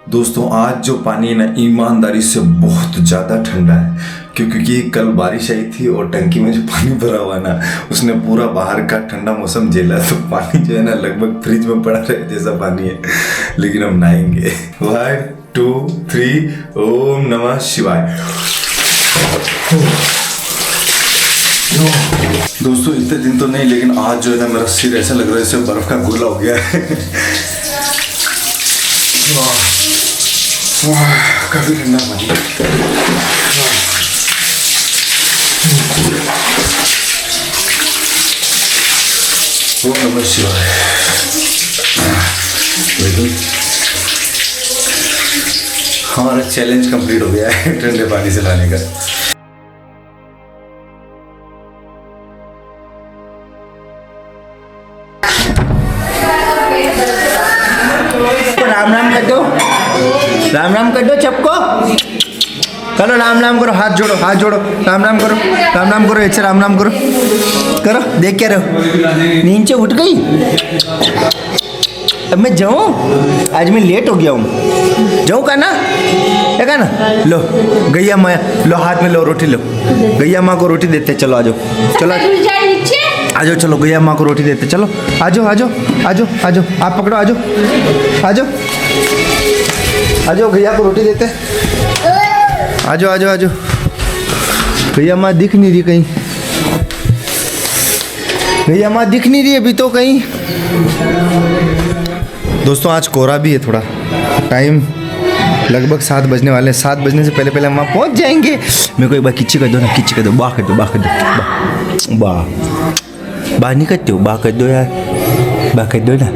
दोस्तों आज जो पानी है ना ईमानदारी से बहुत ज़्यादा ठंडा है क्योंकि कल बारिश आई थी और टंकी में जो पानी भरा हुआ ना उसने पूरा बाहर का ठंडा मौसम झेला। तो पानी जो है ना लगभग फ्रिज में पड़ा रहे जैसा पानी है, लेकिन हम नहाएंगे। 1 2 3 ओम नमः शिवाय। दोस्तों इतने दिन तो नहीं, लेकिन आज जो है ना मेरा सिर ऐसा लग रहा है जैसे बर्फ का गोला हो गया है। काफी ठंडा पानी। ओम नमः शिवाय। हमारा चैलेंज कंप्लीट हो गया है ठंडे पानी से लाने का। राम राम कर दो, राम राम कर दो सबको। चलो राम राम करो, हाथ जोड़ो, हाथ जोड़ो, राम राम करो, राम राम करो, ऐसे राम राम करो, करो। देख क्या रहो, नींद से उठ गई। अब मैं जाऊँ, आज मैं लेट हो गया हूँ। जाऊँ का ना, देखा ना। लो गैया माँ, लो हाथ में लो, रोटी लो। गैया माँ को रोटी देते, चलो आ जाओ, चलो आ जाओ, चलो गैया माँ को रोटी देते, चलो आ जाओ, आ जाओ, आ जाओ, आ जाओ, आप पकड़ो, आ जाओ, आ जाओ, आ जाओ, गैया को रोटी देते, आ जाओ, आ जाओ, आ जाओ। गैया माँ दिख नहीं रही कहीं, गैया माँ दिख नहीं रही अभी तो कहीं। दोस्तों आज कोहरा भी है थोड़ा, टाइम लगभग 7 बजने वाले हैं। 7 बजने से पहले पहले हम वहाँ पहुँच जाएंगे। मेरे को एक बार किच्ची कर दो ना, किच्ची कर दो, बाह कर दो, बाह कर दो, बाह नहीं करते हो, बाह कर दो यार, बाह कर दो ना,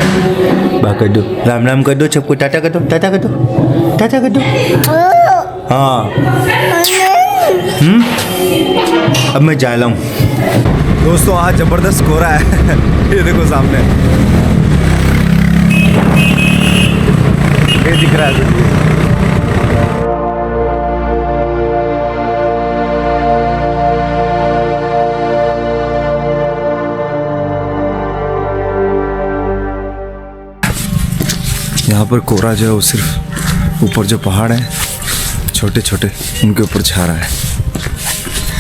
बाह कर दो, राम राम कर दो सबको, टाटा कर दो, टाटा कर दो, टाटा कर दो। हाँ अब मैं जा रहा हूँ। दोस्तों आज जबरदस्त कोहरा है। ये देखो सामने ये दिख रहा है। यहाँ पर कोहरा जो है वो सिर्फ ऊपर जो पहाड़ है छोटे छोटे उनके ऊपर छा रहा है,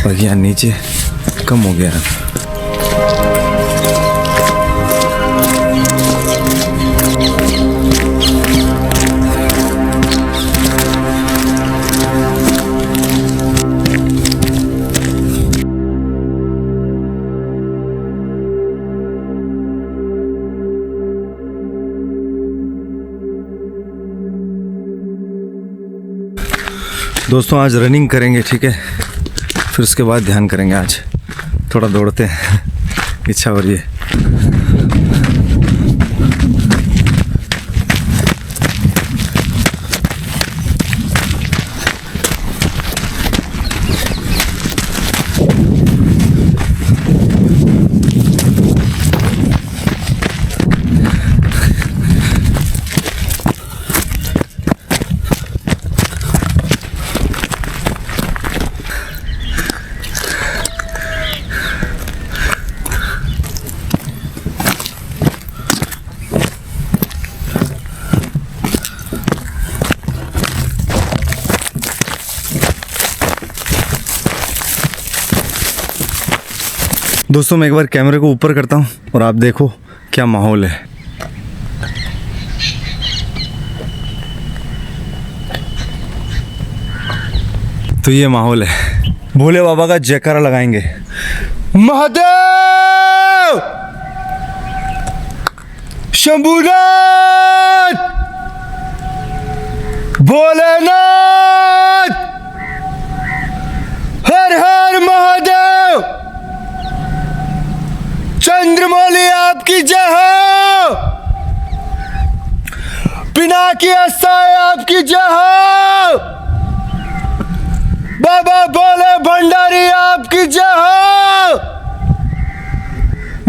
बाकी यहाँ नीचे कम हो गया है। दोस्तों आज रनिंग करेंगे, ठीक है, फिर उसके बाद ध्यान करेंगे। आज थोड़ा दौड़ते हैं, इच्छा हो रही है। दोस्तों मैं एक बार कैमरे को ऊपर करता हूँ और आप देखो क्या माहौल है। तो ये माहौल है, भोले बाबा का जयकारा लगाएंगे। महादेव, शंभुनाथ, भोलेनाथ, हर हर महादेव, चंद्रमौली आपकी जय हो, पिनाकी अस्ताय आपकी जय हो, बाबा भोले भंडारी आपकी जय हो,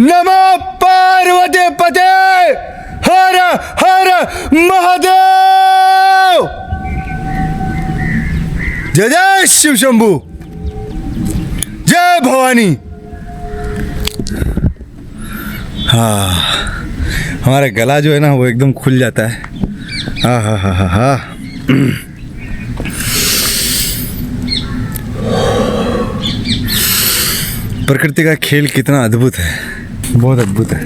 नमो पार्वती पते, हर हर महादेव। जय जय शिव शंभू, जय भवानी। हाँ हमारा गला जो है ना वो एकदम खुल जाता है। हाँ हाँ हाँ हाँ हाँ। प्रकृति का खेल कितना अद्भुत है, बहुत अद्भुत है।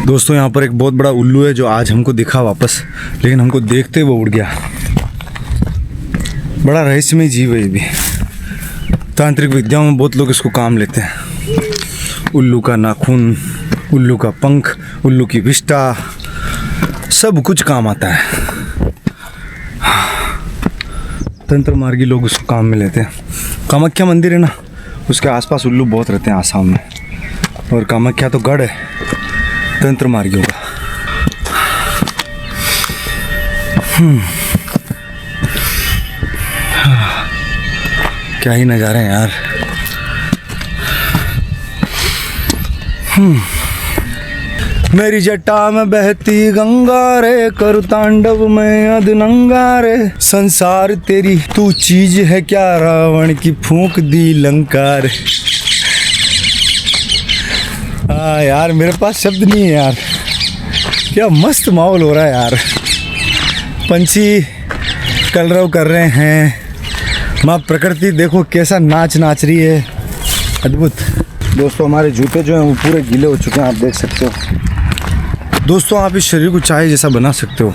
दोस्तों यहाँ पर एक बहुत बड़ा उल्लू है जो आज हमको दिखा वापस, लेकिन हमको देखते वो उड़ गया। बड़ा रहस्यमय जीव है ये भी। तांत्रिक विद्याओं में बहुत लोग इसको काम लेते हैं। उल्लू का नाखून, उल्लू का पंख, उल्लू की विष्ठा, सब कुछ काम आता है। तंत्र मार्गी लोग उसको काम में लेते हैं। कामाख्या मंदिर है ना, उसके आसपास उल्लू बहुत रहते हैं आसाम में। और कामाख्या तो गढ़ है तंत्र मार्गियों का। क्या ही नज़ारे हैं यार। मेरी जटा में बहती गंगा रे, करु तांडव में अधनंगा रे। संसार तेरी तू चीज है क्या, रावण की फूंक दी लंका रे। यार मेरे पास शब्द नहीं है यार, क्या मस्त माहौल हो रहा है यार। पंछी कलरव कर रहे हैं, माँ प्रकृति देखो कैसा नाच रही है, अद्भुत। दोस्तों हमारे जूते जो हैं वो पूरे गीले हो चुके हैं, आप देख सकते हो। दोस्तों आप इस शरीर को चाय जैसा बना सकते हो,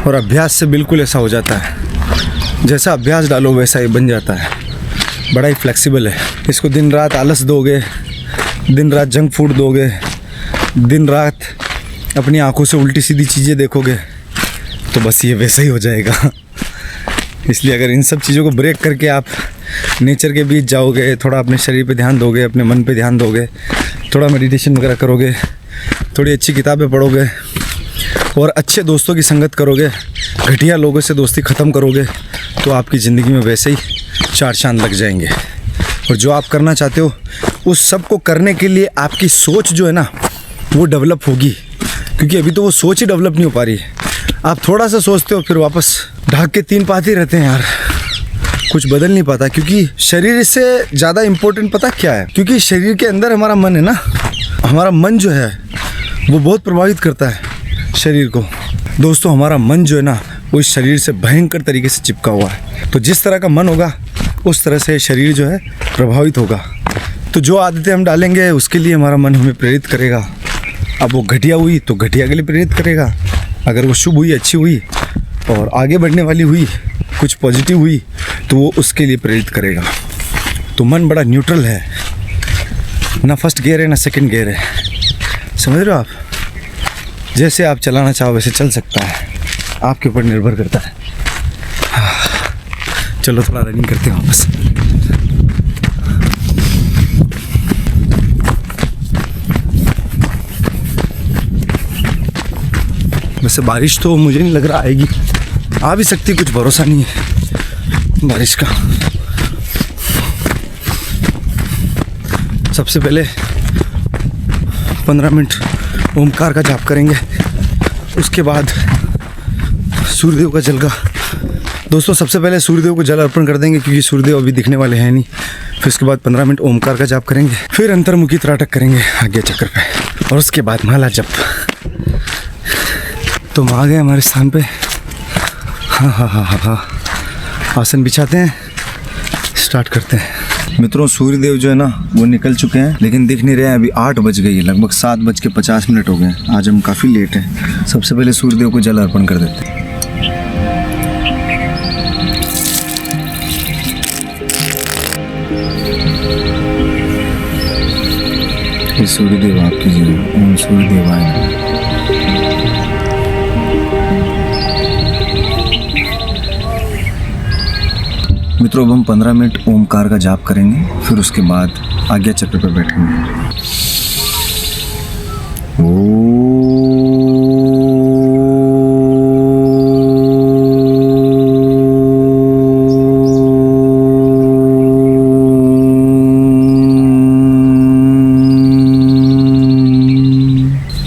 और अभ्यास से बिल्कुल ऐसा हो जाता है। जैसा अभ्यास डालो वैसा ही बन जाता है। बड़ा ही फ्लेक्सिबल है। इसको दिन रात आलस दोगे, दिन रात जंक फूड दोगे, दिन रात अपनी आंखों से उल्टी सीधी चीज़ें देखोगे, तो बस ये वैसा ही हो जाएगा। इसलिए अगर इन सब चीज़ों को ब्रेक करके आप नेचर के बीच जाओगे, थोड़ा अपने शरीर पे ध्यान दोगे, अपने मन पे ध्यान दोगे, थोड़ा मेडिटेशन वगैरह करोगे, थोड़ी अच्छी किताबें पढ़ोगे और अच्छे दोस्तों की संगत करोगे, घटिया लोगों से दोस्ती ख़त्म करोगे, तो आपकी ज़िंदगी में वैसे ही चार चांद लग जाएंगे। और जो आप करना चाहते हो उस सब को करने के लिए आपकी सोच जो है ना वो डेवलप होगी, क्योंकि अभी तो वो सोच ही डेवलप नहीं हो पा रही है। आप थोड़ा सा सोचते हो फिर वापस ढाक के तीन पाते रहते हैं यार, कुछ बदल नहीं पाता। क्योंकि शरीर से ज़्यादा इम्पोर्टेंट पता क्या है, क्योंकि शरीर के अंदर हमारा मन है ना, हमारा मन जो है वो बहुत प्रभावित करता है शरीर को। दोस्तों हमारा मन जो है ना वो इस शरीर से भयंकर तरीके से चिपका हुआ है। तो जिस तरह का मन होगा उस तरह से शरीर जो है प्रभावित होगा। तो जो आदतें हम डालेंगे उसके लिए हमारा मन हमें प्रेरित करेगा। अब वो घटिया हुई तो घटिया के लिए प्रेरित करेगा, अगर वो शुभ हुई, अच्छी हुई और आगे बढ़ने वाली हुई, कुछ पॉजिटिव हुई, तो वो उसके लिए प्रेरित करेगा। तो मन बड़ा न्यूट्रल है, ना फर्स्ट गियर है ना सेकंड गियर है, समझ रहे हो आप। जैसे आप चलाना चाहो वैसे चल सकता है, आपके ऊपर निर्भर करता है। चलो थोड़ा रनिंग करते हैं वापस। वैसे बारिश तो मुझे नहीं लग रहा आएगी, आ भी सकती, कुछ भरोसा नहीं है बारिश का। सबसे पहले 15 मिनट ओमकार का जाप करेंगे, उसके बाद सूर्यदेव का जल का। दोस्तों सबसे पहले सूर्यदेव को जल अर्पण कर देंगे, क्योंकि सूर्यदेव अभी दिखने वाले हैं नहीं। फिर उसके बाद 15 मिनट ओमकार का जाप करेंगे, फिर अंतर्मुखी त्राटक करेंगे आज्ञा चक्र पे, और उसके बाद माला जप। तो हम आ गए हमारे स्थान पे। हाँ, आसन बिछाते हैं, स्टार्ट करते हैं। मित्रों सूर्यदेव जो है ना वो निकल चुके हैं, लेकिन दिख नहीं रहे हैं। अभी 8 बज गई है, लगभग 7:50 हो गए। आज हम काफ़ी लेट हैं। सबसे पहले सूर्यदेव को जल अर्पण कर देते हैं। हे सूर्यदेव आपकी जय, ओम सूर्यदेवाय नमः। मित्रों अब हम 15 मिनट ओमकार का जाप करेंगे, फिर उसके बाद आज्ञा चक्र पर बैठेंगे।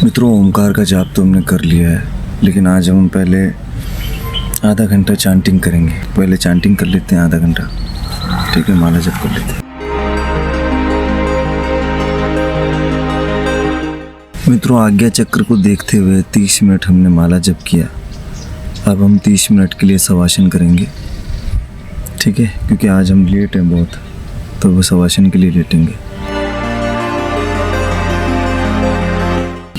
मित्रों ओमकार का जाप तो हमने कर लिया है, लेकिन आज हम पहले आधा घंटा चांटिंग करेंगे। पहले चांटिंग कर लेते हैं आधा घंटा, ठीक है, माला जप कर लेते हैं। मित्रों आज्ञा चक्र को देखते हुए 30 मिनट हमने माला जप किया, अब हम 30 मिनट के लिए शवासन करेंगे, ठीक है, क्योंकि आज हम लेट हैं बहुत, तो वो शवासन के लिए लेटेंगे।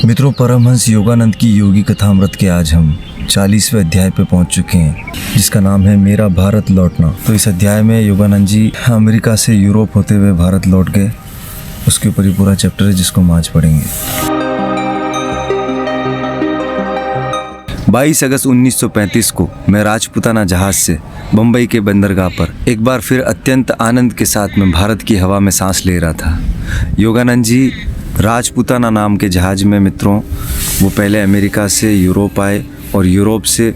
मित्रों, परमहंस योगानंद की योगी कथामृत के आज हम 40वें अध्याय पे पहुंच चुके हैं, जिसका नाम है मेरा भारत लौटना। तो इस अध्याय में योगानंद जी अमेरिका से यूरोप होते हुए भारत लौट गए, उसके ऊपर ही पूरा चैप्टर है जिसको हम आज पढ़ेंगे। 22 अगस्त 1935 को मैं राजपुताना जहाज से बम्बई के बंदरगाह पर एक बार फिर अत्यंत आनंद के साथ में भारत की हवा में सांस ले रहा था। योगानंद जी राजपुताना नाम के जहाज में, मित्रों, वो पहले अमेरिका से यूरोप आए और यूरोप से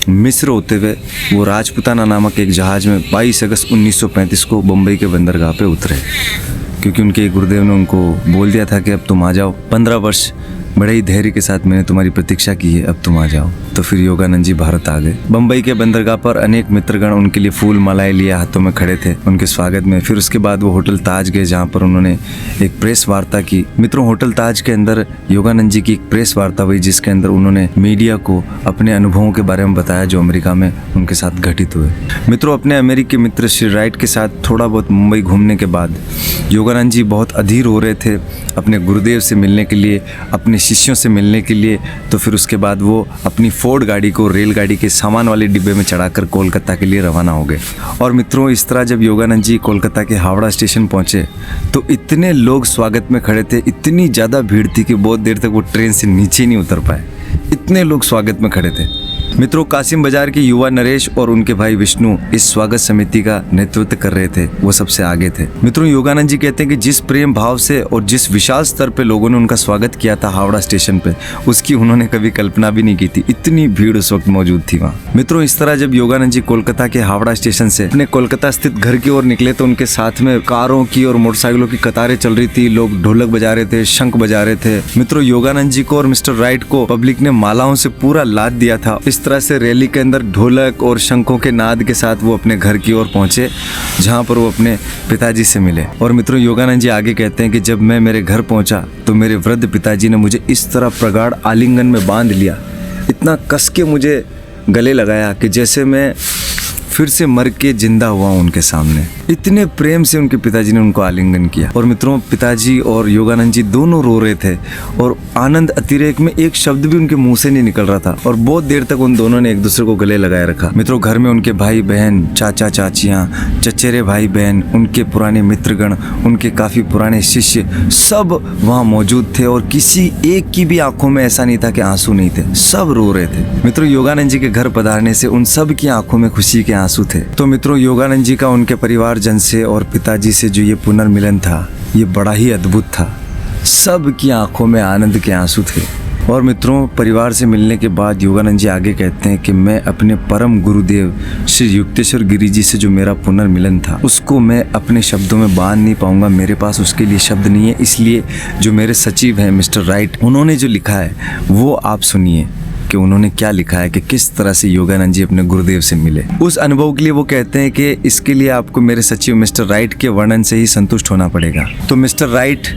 मिस्र होते हुए वो राजपुताना नामक एक जहाज में 22 अगस्त 1935 को बम्बई के बंदरगाह पे उतरे, क्योंकि उनके गुरुदेव ने उनको बोल दिया था कि अब तुम आ जाओ। 15 वर्ष बड़े ही धैर्य के साथ मैंने तुम्हारी प्रतीक्षा की है, अब तुम आ जाओ। तो फिर योगानंद जी भारत आ गए। बम्बई के बंदरगाह पर अनेक मित्रगण उनके लिए फूल मालाएं लिए हाथों में खड़े थे उनके स्वागत में। फिर उसके बाद वो होटल ताज गए, जहाँ पर उन्होंने एक प्रेस वार्ता की। मित्रों, होटल ताज के अंदर योगानंद जी की एक प्रेस वार्ता हुई, जिसके अंदर उन्होंने मीडिया को अपने अनुभवों के बारे में बताया जो अमेरिका में उनके साथ घटित हुए। मित्रों, अपने अमेरिकी मित्र श्री राइट के साथ थोड़ा बहुत मुंबई घूमने के बाद योगानंद जी बहुत अधीर हो रहे थे अपने गुरुदेव से मिलने के लिए, अपने शिष्यों से मिलने के लिए। तो फिर उसके बाद वो अपनी फोर्ड गाड़ी को रेलगाड़ी के सामान वाले डिब्बे में चढ़ाकर कोलकाता के लिए रवाना हो गए। और मित्रों, इस तरह जब योगानंद जी कोलकाता के हावड़ा स्टेशन पहुंचे तो इतने लोग स्वागत में खड़े थे, इतनी ज़्यादा भीड़ थी कि बहुत देर तक वो ट्रेन से नीचे नहीं उतर पाए, इतने लोग स्वागत में खड़े थे। मित्रों, कासिम बाजार के युवा नरेश और उनके भाई विष्णु इस स्वागत समिति का नेतृत्व कर रहे थे, वो सबसे आगे थे। मित्रों, योगानंद जी कहते हैं कि जिस प्रेम भाव से और जिस विशाल स्तर पे लोगों ने उनका स्वागत किया था हावड़ा स्टेशन पे, उसकी उन्होंने कभी कल्पना भी नहीं की थी, इतनी भीड़ उस वक्त मौजूद थी वहाँ। मित्रों, इस तरह जब योगानंद जी कोलकाता के हावड़ा स्टेशन से अपने कोलकाता स्थित घर की ओर निकले तो उनके साथ में कारों की और मोटरसाइकिलों की कतारें चल रही थी, लोग ढोलक बजा रहे थे, शंख बजा रहे थे। मित्रों, योगानंद जी को और मिस्टर राइट को पब्लिक ने मालाओं से पूरा लाद दिया था। इस तरह से रैली के अंदर ढोलक और शंखों के नाद के साथ वो अपने घर की ओर पहुंचे, जहां पर वो अपने पिताजी से मिले। और मित्रों, योगानंद जी आगे कहते हैं कि जब मैं मेरे घर पहुंचा तो मेरे वृद्ध पिताजी ने मुझे इस तरह प्रगाढ़ आलिंगन में बांध लिया, इतना कस के मुझे गले लगाया कि जैसे मैं फिर से मर के जिंदा हुआ उनके सामने। इतने प्रेम से उनके पिताजी ने उनको आलिंगन किया। और मित्रों, पिताजी और योगानंद जी दोनों रो रहे थे और आनंद अतिरेक में एक शब्द भी उनके मुंह से नहीं निकल रहा था, और बहुत देर तक उन दोनों ने एक दूसरे को गले लगाए रखा। मित्रों, घर में उनके भाई बहन, चाचा चाचियाँ, चचेरे भाई बहन, उनके पुराने मित्रगण, उनके काफ़ी पुराने शिष्य सब वहाँ मौजूद थे, और किसी एक की भी आंखों में ऐसा नहीं था कि आंसू नहीं थे, सब रो रहे थे। मित्रों, योगानंद जी के घर पधारने से उन सब की आंखों में खुशी के आंसू थे। तो मित्रों, योगानंद जी का उनके परिवारजन से और पिताजी से जो ये पुनर्मिलन था, ये बड़ा ही अद्भुत था। सब की आंखों में आनंद के आंसू थे। और मित्रों, परिवार से मिलने के बाद योगानंद जी आगे कहते हैं कि मैं अपने परम गुरुदेव श्री युक्तेश्वर गिरी जी से जो मेरा पुनर्मिलन था, उसको मैं अपने शब्दों में बांध नहीं पाऊंगा, मेरे पास उसके लिए शब्द नहीं है। इसलिए जो मेरे सचिव हैं मिस्टर राइट, उन्होंने जो लिखा है वो आप सुनिए कि उन्होंने क्या लिखा है कि किस तरह से योगानंद जी अपने गुरुदेव से मिले। उस अनुभव के लिए वो कहते हैं कि इसके लिए आपको मेरे सचिव मिस्टर राइट के वर्णन से ही संतुष्ट होना पड़ेगा। तो मिस्टर राइट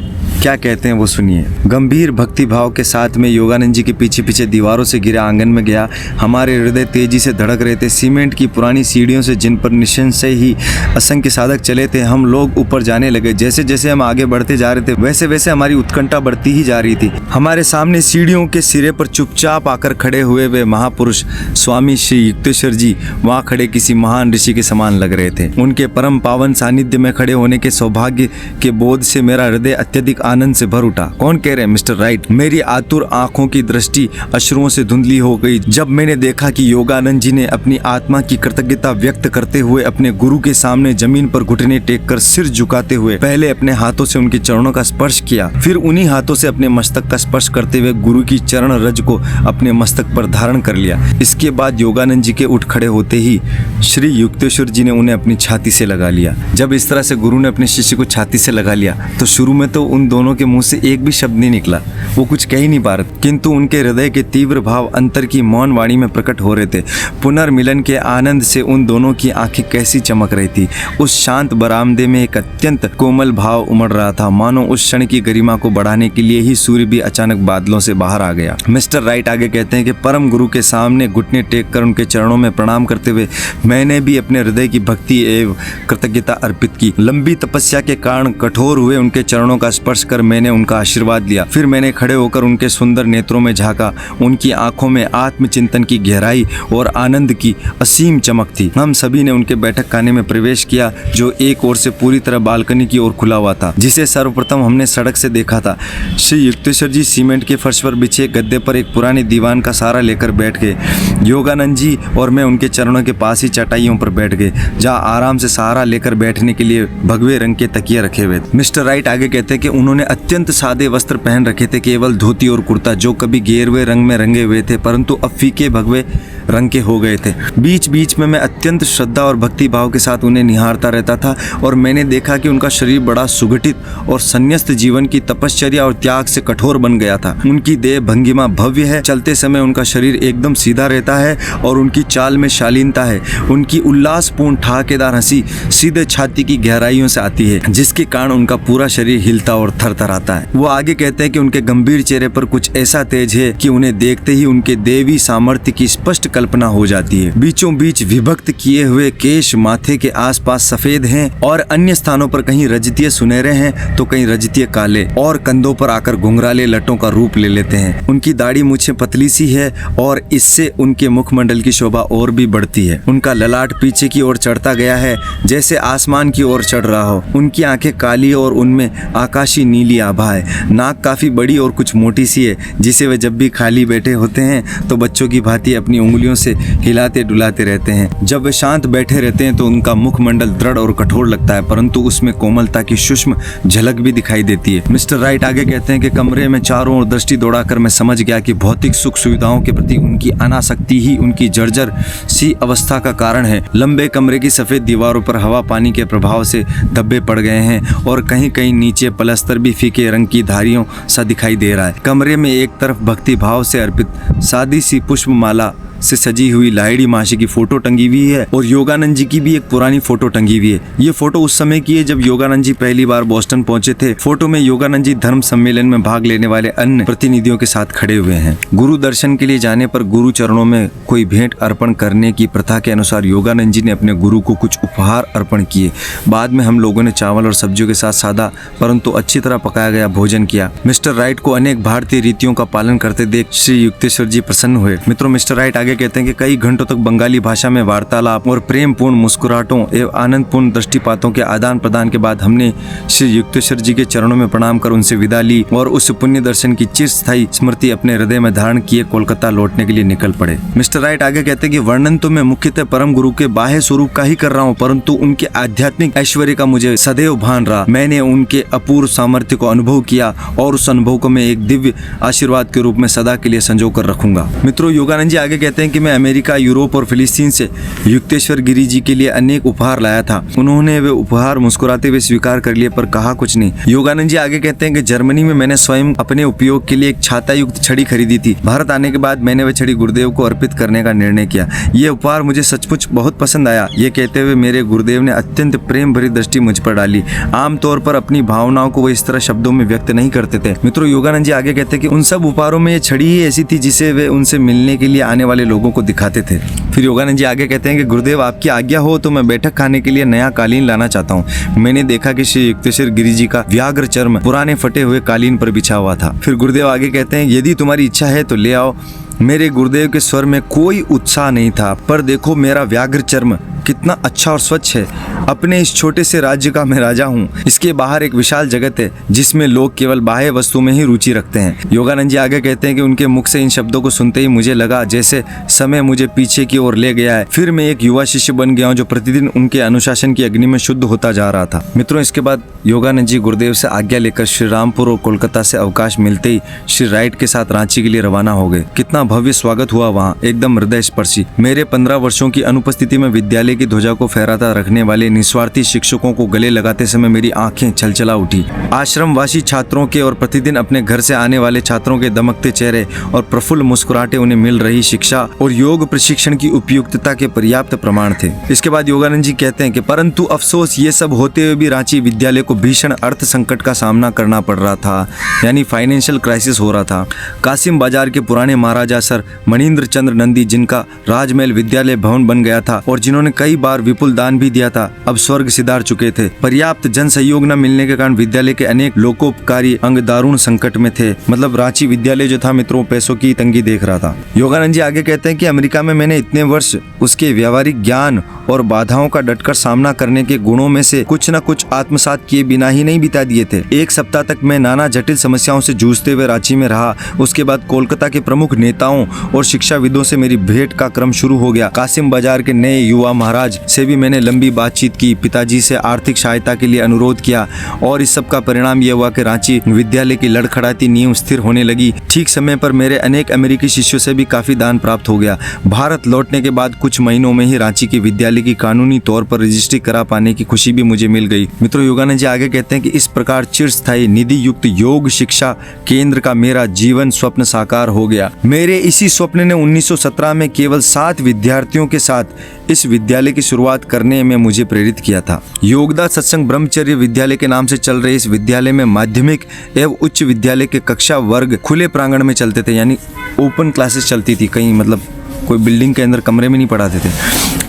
क्या कहते हैं वो सुनिए। गंभीर भक्ति भाव के साथ में योगानंद जी के पीछे पीछे दीवारों से घिरे आंगन में गया। हमारे हृदय तेजी से धड़क रहे थे। सीमेंट की पुरानी सीढ़ियों से, जिन पर निसंशय ही असंख्य साधक चले थे, हम लोग ऊपर जाने लगे। जैसे जैसे हम आगे बढ़ते जा रहे थे वैसे वैसे हमारी उत्कंठा बढ़ती ही जा रही थी। हमारे सामने सीढ़ियों के सिरे पर चुपचाप आकर खड़े हुए वे महापुरुष स्वामी श्री युक्तेश्वर जी वहाँ खड़े किसी महान ऋषि के समान लग रहे थे। उनके परम पावन सानिध्य में खड़े होने के सौभाग्य के बोध से मेरा हृदय अत्यधिक आनंद से भर उठा। कौन कह रहे हैं? Mister right. मेरी आतुर आंखों की दृष्टि अश्रुओं से धुंधली हो गई जब मैंने देखा कि योगानंद जी ने अपनी आत्मा की कृतज्ञता व्यक्त करते हुए अपने गुरु के सामने जमीन पर घुटने टेककर सिर झुकाते हुए पहले अपने हाथों से उनके चरणों का स्पर्श किया, फिर उन्हीं हाथों से अपने मस्तक का स्पर्श करते हुए गुरु की चरण रज को अपने मस्तक पर धारण कर लिया। इसके बाद योगानंद जी के उठ खड़े होते ही श्री युक्तेश्वर जी ने उन्हें अपनी छाती से लगा लिया। जब इस तरह से गुरु ने अपने शिष्य को छाती से लगा लिया तो शुरू में तो उन दोनों के मुंह से एक भी शब्द नहीं निकला। वो कुछ कह ही नहीं पा रहे, किंतु उनके हृदय के तीव्र भाव अंतर की मौन वाणी में प्रकट हो रहे थे। पुनर्मिलन के आनंद से उन दोनों की आंखें कैसी चमक रही थी। उस शांत बरामदे में एक अत्यंत कोमल भाव उमड़ रहा था, मानो उस क्षण की गरिमा को बढ़ाने के लिए ही सूर्य भी अचानक बादलों से बाहर आ गया। मिस्टर राइट आगे कहते हैं कि परम गुरु के सामने घुटने टेक कर उनके चरणों में प्रणाम करते हुए मैंने भी अपने हृदय की भक्ति एवं कृतज्ञता अर्पित की। लंबी तपस्या के कारण कठोर हुए उनके चरणों का स्पर्श कर मैंने उनका आशीर्वाद लिया। फिर मैंने खड़े होकर उनके सुंदर नेत्रों में झांका। उनकी आंखों में आत्मचिंतन की गहराई और आनंद की असीम चमक थी। हम सभी ने उनके बैठक खाने में प्रवेश किया, जो एक ओर से पूरी तरह बालकनी की ओर खुला हुआ था, जिसे सर्वप्रथम हमने सड़क से देखा था। श्री युक्तेश्वर जी सीमेंट के फर्श पर बिछे गद्दे पर एक पुराने दीवान का सहारा लेकर बैठ गए। योगानंद जी और मैं उनके चरणों के पास ही चटाइयों पर बैठ गए, जहाँ आराम से सहारा लेकर बैठने के लिए भगवे रंग के तकिए रखे हुए थे। मिस्टर राइट आगे कहते हैं कि उन्होंने अत्यंत सादे वस्त्र पहन रखे थे, केवल धोती और कुर्ता, जो कभी गेरुए रंग में रंगे हुए थे परंतु अब फीके भगवे रंग के हो गए थे। बीच बीच में मैं अत्यंत श्रद्धा और भक्ति भाव के साथ उन्हें निहारता रहता था और मैंने देखा कि उनका शरीर बड़ा सुगठित और संन्यस्त जीवन की तपश्चर्या और त्याग से कठोर बन गया था। उनकी देह भंगिमा भव्य है, चलते समय उनका शरीर एकदम सीधा रहता है और उनकी चाल में शालीनता है। उनकी उल्लासपूर्ण ठाकेदार हंसी सीधे छाती की गहराइयों से आती है, जिसके कारण उनका पूरा शरीर हिलता और थरथराता है। वो आगे कहते हैं कि उनके गंभीर चेहरे पर कुछ ऐसा तेज है कि उन्हें देखते ही उनके देवी सामर्थ्य की स्पष्ट कल्पना हो जाती है। बीचों बीच विभक्त किए हुए केश माथे के आसपास सफेद हैं और अन्य स्थानों पर कहीं रजतीय सुनहरे हैं तो कहीं रजतीय काले, और कंधों पर आकर घुंघराले लटों का रूप ले लेते हैं। उनकी दाढ़ी मूछें पतली सी है और इससे उनके मुखमंडल की शोभा और भी बढ़ती है। उनका ललाट पीछे की ओर चढ़ता गया है, जैसे आसमान की ओर चढ़ रहा हो। उनकी आंखें काली और उनमें आकाशी नीली आभा है। नाक काफी बड़ी और कुछ मोटी सी है, जिसे वे जब भी खाली बैठे होते हैं तो बच्चों की भांति अपनी उंगलियों से हिलाते डुलाते रहते हैं। जब वे शांत बैठे रहते हैं तो उनका मुखमंडल दृढ़ और कठोर लगता है, परंतु उसमें कोमलता की सूक्ष्म झलक भी दिखाई देती है। मिस्टर राइट आगे कहते हैं कि कमरे में चारों ओर दृष्टि दौड़ाकर मैं समझ गया कि भौतिक सुख सुविधाओं के प्रति उनकी अनासक्ति ही उनकी जर्जर सी अवस्था का कारण है। लंबे कमरे की सफेद दीवारों पर हवा पानी के प्रभाव से धब्बे पड़ गए हैं और कहीं कहीं नीचे पलस्तर भी फीके रंग की धारियों सा दिखाई दे रहा है। कमरे में एक तरफ भक्ति भाव से अर्पित सादी सी पुष्पमाला से सजी हुई लाहिड़ी मासी की फोटो टंगी हुई है और योगानंद जी की भी एक पुरानी फोटो टंगी हुई है। ये फोटो उस समय की है जब योगानंद जी पहली बार बोस्टन पहुंचे थे। फोटो में योगानंद जी धर्म सम्मेलन में भाग लेने वाले अन्य प्रतिनिधियों के साथ खड़े हुए हैं। गुरु दर्शन के लिए जाने पर गुरु चरणों में कोई भेंट अर्पण करने की प्रथा के अनुसार योगानंद जी ने अपने गुरु को कुछ उपहार अर्पण किए। बाद में हम लोगों ने चावल और सब्जियों के साथ सादा परंतु अच्छी तरह पकाया गया भोजन किया। मिस्टर राइट को अनेक भारतीय रीतियों का पालन करते देख श्री युक्तेश्वर जी प्रसन्न हुए। मित्रों, मिस्टर राइट आगे कहते हैं कि कई घंटों तक बंगाली भाषा में वार्तालाप और प्रेमपूर्ण मुस्कुराहटों एवं आनंदपूर्ण दृष्टिपातों के आदान प्रदान के बाद हमने श्री युक्तेश्वर जी के चरणों में प्रणाम कर उनसे विदा ली और उस पुण्य दर्शन की चिरस्थायी स्मृति अपने हृदय में धारण किए कोलकाता लौटने के लिए निकल पड़े। मिस्टर राइट आगे कहते हैं कि वर्णन तो मैं मुख्यतः परम गुरु के बाह्य स्वरूप का ही कर रहा हूँ, परंतु उनके आध्यात्मिक ऐश्वर्य का मुझे सदैव भान रहा। मैंने उनके अपूर्व सामर्थ्य को अनुभव किया और उस अनुभव को मैं एक दिव्य आशीर्वाद के रूप में सदा के लिए संजो कर रखूंगा। मित्रों, योगानंद जी आगे कहते हैं कि मैं अमेरिका, यूरोप और फिलिस्तीन से युक्तेश्वर गिरी जी के लिए अनेक उपहार लाया था। उन्होंने वे उपहार मुस्कुराते हुए स्वीकार कर लिए पर कहा कुछ नहीं। योगानंद जी आगे कहते हैं कि जर्मनी में मैंने स्वयं अपने उपयोग के लिए एक छाता युक्त छड़ी खरीदी थी। भारत आने के बाद मैंने वह छड़ी गुरुदेव को अर्पित करने का निर्णय किया। ये उपहार मुझे सचमुच बहुत पसंद आया। ये कहते हुए मेरे गुरुदेव ने अत्यंत प्रेम भरी दृष्टि मुझ पर डाली। आमतौर पर अपनी भावनाओं को वो इस तरह शब्दों में व्यक्त नहीं करते थे। मित्रों, योगानंद जी आगे कहते हैं कि उन सब उपहारों में ये छड़ी ही ऐसी थी जिसे वे उनसे मिलने के लिए आने वाले लोगों को दिखाते थे। फिर योगानंद जी आगे कहते हैं कि गुरुदेव, आपकी आज्ञा हो तो मैं बैठक खाने के लिए नया कालीन लाना चाहता हूँ। मैंने देखा कि श्री युक्तेश्वर गिरी जी का व्याघ्र चर्म पुराने फटे हुए कालीन पर बिछा हुआ था। फिर गुरुदेव आगे कहते हैं, यदि तुम्हारी इच्छा है तो ले आओ। मेरे गुरुदेव के स्वर में कोई उत्साह नहीं था, पर देखो मेरा व्याघ्र चर्म कितना अच्छा और स्वच्छ है। अपने इस छोटे से राज्य का मैं राजा हूँ। इसके बाहर एक विशाल जगत है जिसमें लोग केवल बाह्य वस्तु में ही रुचि रखते हैं। योगानंद जी आगे कहते हैं कि उनके मुख से इन शब्दों को सुनते ही मुझे लगा जैसे समय मुझे पीछे की ओर ले गया है। फिर मैं एक युवा शिष्य बन गया हूँ जो प्रतिदिन उनके अनुशासन की अग्नि में शुद्ध होता जा रहा था। मित्रों, इसके बाद योगानंद जी गुरुदेव से आज्ञा लेकर श्री रामपुर और कोलकाता से अवकाश मिलते ही श्री राइट के साथ रांची के लिए रवाना हो गए। कितना भव्य स्वागत हुआ वहाँ, एकदम हृदय स्पर्शी। मेरे 15 वर्षों की अनुपस्थिति में विद्यालय विद्यालय की ध्वजा को फहराता रखने वाले निस्वार्थी शिक्षकों को गले लगाते समय मेरी आंखें छलछला उठी। आश्रमवासी छात्रों के और प्रतिदिन अपने घर से आने वाले छात्रों के दमकते चेहरे और प्रफुल्ल मुस्कुराहटें उन्हें मिल रही शिक्षा और योग प्रशिक्षण की उपयुक्तता के पर्याप्त प्रमाण थे। इसके बाद योगानंद जी कहते हैं कि परंतु अफसोस ये सब होते हुए भी रांची विद्यालय को भीषण अर्थ संकट का सामना करना पड़ रहा था, यानी फाइनेंशियल क्राइसिस हो रहा था। कासिम बाजार के पुराने महाराजा सर मणिंद्र चंद्र नंदी, जिनका राजमहल विद्यालय भवन बन गया था और जिन्होंने कई बार विपुल दान भी दिया था, अब स्वर्ग सिधार चुके थे। पर्याप्त जन सहयोग न मिलने के कारण विद्यालय के अनेक लोकोपकारी अंग दारुण संकट में थे। मतलब रांची विद्यालय जो था मित्रों, पैसों की तंगी देख रहा था। योगानंद जी आगे कहते हैं कि अमेरिका में मैंने इतने वर्ष उसके व्यावहारिक ज्ञान और बाधाओं का डटकर सामना करने के गुणों में से कुछ न कुछ आत्मसात किए बिना ही नहीं बिता दिए थे। एक सप्ताह तक मैं नाना जटिल समस्याओं से जूझते हुए रांची में रहा। उसके बाद कोलकाता के प्रमुख नेताओं और शिक्षाविदों से मेरी भेंट का क्रम शुरू हो गया। कासिम बाजार के नए युवा महाराज से भी मैंने लंबी बातचीत की, पिताजी से आर्थिक सहायता के लिए अनुरोध किया और इस सब का परिणाम यह हुआ कि रांची विद्यालय की लड़खड़ाती नींव स्थिर होने लगी। ठीक समय पर मेरे अनेक अमेरिकी शिष्यों से भी काफी दान प्राप्त हो गया। भारत लौटने के बाद कुछ महीनों में ही रांची की विद्यालय की कानूनी तौर पर रजिस्ट्री करा पाने की खुशी भी मुझे मिल गई। मित्रों, योगानंद जी आगे कहते हैं कि इस प्रकार चिरस्थायी निधि युक्त योग शिक्षा केंद्र का मेरा जीवन स्वप्न साकार हो गया। मेरे इसी स्वप्न ने 1917 में केवल 7 विद्यार्थियों के साथ इस विद्यालय की शुरुआत करने में मुझे प्रेरित किया था। योगदा सत्संग ब्रह्मचर्य विद्यालय के नाम से चल रहे इस विद्यालय में माध्यमिक एवं उच्च विद्यालय के कक्षा वर्ग खुले प्रांगण में चलते थे, यानी ओपन क्लासेस चलती थी, कहीं मतलब कोई बिल्डिंग के अंदर कमरे में नहीं पढ़ाते थे।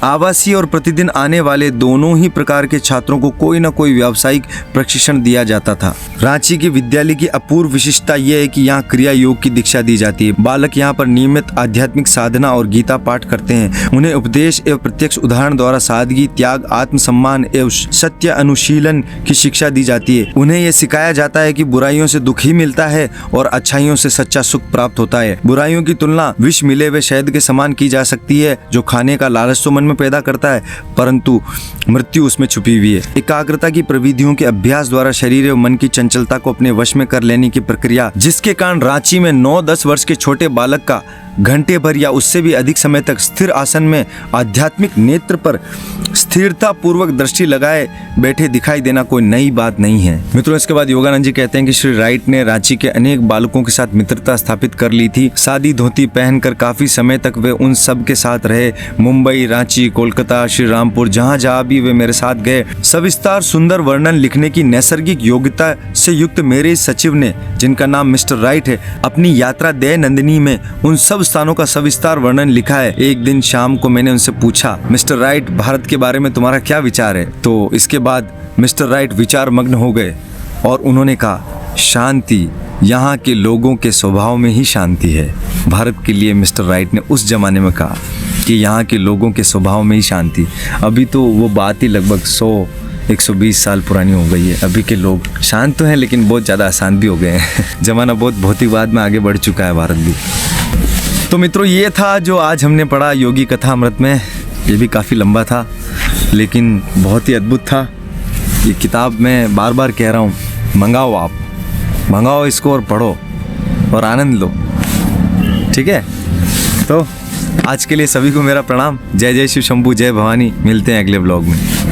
आवासीय और प्रतिदिन आने वाले दोनों ही प्रकार के छात्रों को कोई न कोई व्यावसायिक प्रशिक्षण दिया जाता था। रांची के विद्यालय की अपूर्व विशिष्टता यह है कि यहाँ क्रिया योग की दीक्षा दी जाती है। बालक यहाँ पर नियमित आध्यात्मिक साधना और गीता पाठ करते हैं। उन्हें उपदेश एवं प्रत्यक्ष उदाहरण द्वारा सादगी, त्याग, आत्मसम्मान एवं सत्य अनुशीलन की शिक्षा दी जाती है। उन्हें यह सिखाया जाता है कि बुराइयों से दुख ही मिलता है और अच्छाइयों से सच्चा सुख प्राप्त होता है। बुराइयों की तुलना विष मिले हुए शहद के समान की जा सकती है, जो खाने का लालच तो मन में पैदा करता है, परंतु मृत्यु उसमें छुपी हुई है। एकाग्रता की प्रविधियों के अभ्यास द्वारा शरीर एवं मन की चंचलता को अपने वश में कर लेने की प्रक्रिया, जिसके कारण रांची में 9-10 वर्ष के छोटे बालक का घंटे भर या उससे भी अधिक समय तक स्थिर आसन में आध्यात्मिक नेत्र पर स्थिरता पूर्वक दृष्टि लगाए बैठे दिखाई देना कोई नई बात नहीं है। मित्रों, इसके बाद योगानंद जी कहते हैं कि श्री राइट ने रांची के अनेक बालकों के साथ मित्रता स्थापित कर ली थी। सादी धोती पहनकर काफी समय तक वे उन सब के साथ रहे। मुंबई, रांची, कोलकाता, श्री रामपुर, जहाँ जहाँ भी वे मेरे साथ गए, सविस्तार सुंदर वर्णन लिखने की नैसर्गिक योग्यता से युक्त मेरे सचिव ने, जिनका नाम मिस्टर राइट है, अपनी यात्रा दयानंदिनी में उन सब स्थानों का सविस्तार वर्णन लिखा है। एक दिन शाम को मैंने उनसे पूछा, मिस्टर राइट, भारत के बारे में तुम्हारा क्या विचार है? तो इसके बाद मिस्टर राइट विचार मग्न हो गए और उन्होंने कहा, शांति, यहाँ के लोगों के स्वभाव में ही शांति है। भारत के लिए मिस्टर राइट ने उस जमाने में कहा कि यहाँ के लोगों के स्वभाव में ही शांति। अभी तो वो बात ही लगभग 100-120 साल पुरानी हो गई है। अभी के लोग शांत तो हैं, लेकिन बहुत ज़्यादा अशांत भी हो गए हैं। जमाना बहुत भौतिकवाद में आगे बढ़ चुका है भारत भी। तो मित्रों, ये था जो आज हमने पढ़ा योगी कथा अमृत में। ये भी काफ़ी लंबा था, लेकिन बहुत ही अद्भुत था। ये किताब मैं बार बार कह रहा हूँ, मंगाओ, आप मंगाओ इसको और पढ़ो और आनंद लो, ठीक है? तो आज के लिए सभी को मेरा प्रणाम। जय जय शिव शंभू, जय भवानी। मिलते हैं अगले ब्लॉग में।